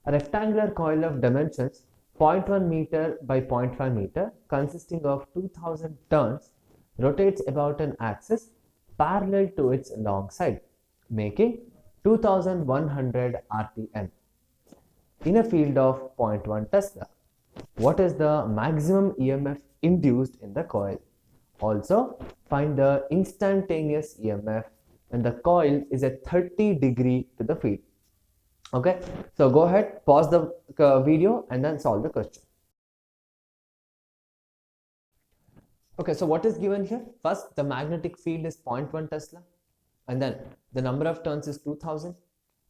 A rectangular coil of dimensions 0.1 meter by 0.5 meter consisting of 2000 turns rotates about an axis parallel to its long side, making 2100 rpm in a field of 0.1 Tesla. What is the maximum EMF induced in the coil? Also, find the instantaneous EMF when the coil is at 30° to the field. Okay, so go ahead, pause the video and then solve the question. Okay, so what is given here? First, the magnetic field is 0.1 Tesla, and then the number of turns is 2000,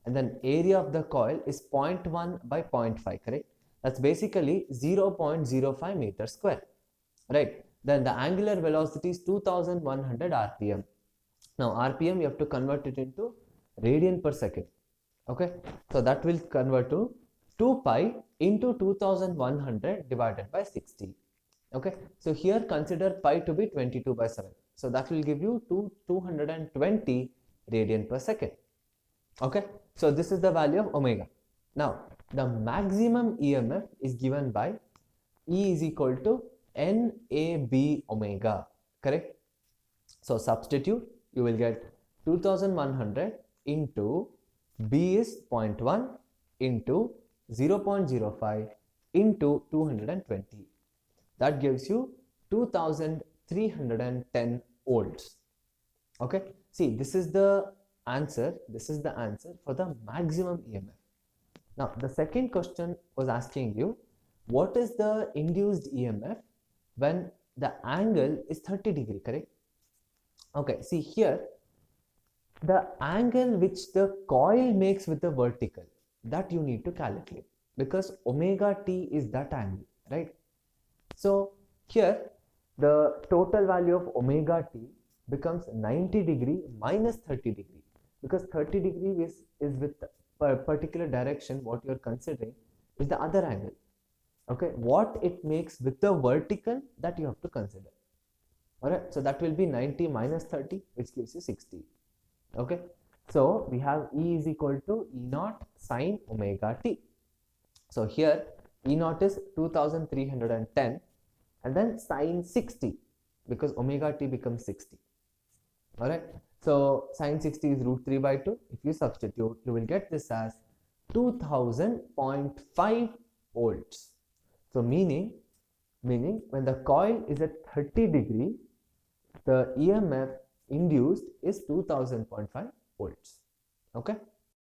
and then area of the coil is 0.1 by 0.5, correct? That's basically 0.05 meter square, right? Then the angular velocity is 2100 rpm. Now rpm you have to convert it into radian per second. Okay, so that will convert to 2 pi into 2100 divided by 60. Okay, so here consider pi to be 22 by 7. So that will give you 220 radian per second. Okay, so this is the value of omega. Now the maximum EMF is given by E is equal to NAB omega, correct? So substitute, you will get 2100 into B is 0.1 into 0.05 into 220. That gives you 2310 volts. Okay, see, this is the answer for the maximum EMF. Now the second question was asking you, what is the induced EMF when the angle is 30°, correct? Okay, see here, the angle which the coil makes with the vertical, that you need to calculate, because omega t is that angle, right? So here the total value of omega t becomes 90° minus 30°, because 30° is with a particular direction. What you are considering is the other angle. Okay, what it makes with the vertical, that you have to consider. Alright, so that will be 90 minus 30, which gives you 60. Okay, so we have E is equal to E naught sine omega t. So here E naught is 2310 and then sine 60, because omega t becomes 60. Alright, so sine 60 is root 3 by 2. If you substitute, you will get this as 2000.5 volts. So meaning when the coil is at 30°, the EMF induced is 2000.5 volts. Okay.